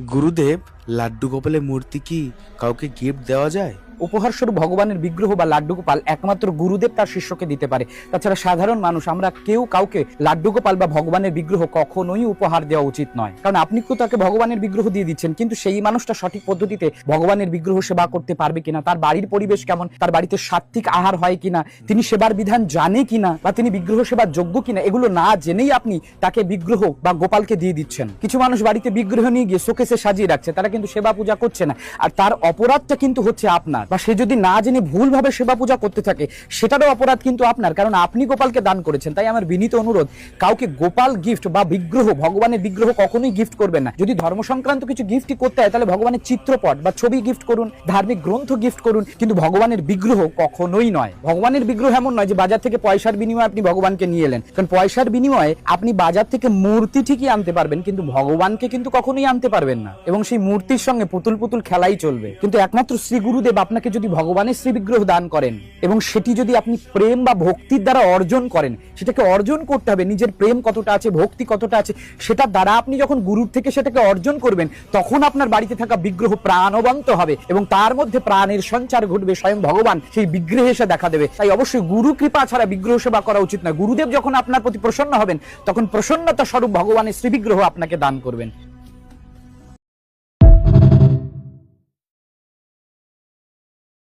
গুরুদেব, লাড্ডু গোপালের মূর্তি কি কাউকে গিফট দেওয়া যায়? উপহার স্বরূপ ভগবানের বিগ্রহ বা লাড্ডু গোপাল একমাত্র গুরুদেব তার শিষ্যকে দিতে পারে। তাছাড়া সাধারণ মানুষ আমরা কেউ কাউকে লাড্ডু গোপাল বা ভগবানের বিগ্রহ কখনোই উপহার দেওয়া উচিত নয়। কারণ আপনি তো তাকে ভগবানের বিগ্রহ দিয়ে দিচ্ছেন, কিন্তু সেই মানুষটা সঠিক পদ্ধতিতে ভগবানের বিগ্রহ সেবা করতে পারবে কিনা, তার বাড়ির পরিবেশ কেমন, তার বাড়িতে সাত্ত্বিক আহার হয় কিনা, তিনি সেবার বিধান জানে কিনা, বা তিনি বিগ্রহ সেবার যোগ্য কিনা, এগুলো না জেনেই আপনি তাকে বিগ্রহ বা গোপালকে দিয়ে দিচ্ছেন। কিছু মানুষ বাড়িতে বিগ্রহ নিয়ে গিয়ে শোকেসে সাজিয়ে রাখছে, তারা কিন্তু সেবা পূজা করছে না, আর তার অপরাধটা কিন্তু হচ্ছে আপনার। বা সে যদি না জেনে ভুলভাবে সেবা পূজা করতে থাকে, সেটারও অপরাধ কিন্তু আপনার, কারণ আপনি গোপালকে দান করেছেন। তাই আমার বিনীত অনুরোধ, কাউকে গোপাল গিফট বা বিগ্রহ, ভগবানের বিগ্রহ কখনোই গিফট করবেন না। যদি ধর্ম সংক্রান্ত কিছু গিফটই করতে হয়, তাহলে ভগবানের চিত্রপট বা ছবি গিফট করুন, ধার্মিক গ্রন্থ গিফট করুন, কিন্তু ভগবানের বিগ্রহ কখনোই নয়। ভগবানের বিগ্রহ এমন নয় যে বাজার থেকে পয়সার বিনিময়ে আপনি ভগবানকে নিয়ে এলেন, কারণ পয়সার বিনিময়ে আপনি বাজার থেকে মূর্তি ঠিকই আনতে পারবেন, কিন্তু ভগবানকে কিন্তু কখনোই আনতে পারবেন না, এবং সেই মূর্তির সঙ্গে পুতুল পুতুল খেলাই চলবে। কিন্তু একমাত্র শ্রী গুরুদেব আপনাকে যদি ভগবানের শ্রী বিগ্রহ দান করেন, এবং সেটি যদি আপনি প্রেম বা ভক্তির দ্বারা অর্জন করেন, সেটাকে অর্জন করতে হবে, নিজের প্রেম কতটা আছে, ভক্তি কতটা আছে, সেটার দ্বারা আপনি যখন গুরুর থেকে সেটাকে অর্জন করবেন, তখন আপনার বাড়িতে থাকা বিগ্রহ প্রাণবন্ত হবে এবং তার মধ্যে প্রাণের সঞ্চার ঘটবে। স্বয়ং ভগবান সেই বিগ্রহে এসে দেখা দেবে। তাই অবশ্যই গুরু কৃপা ছাড়া বিগ্রহ সেবা করা উচিত নয়। গুরুদেব যখন আপনার প্রতি প্রসন্ন হবেন, তখন প্রসন্নতা স্বরূপ ভগবানের শ্রী বিগ্রহ আপনাকে দান করবেন।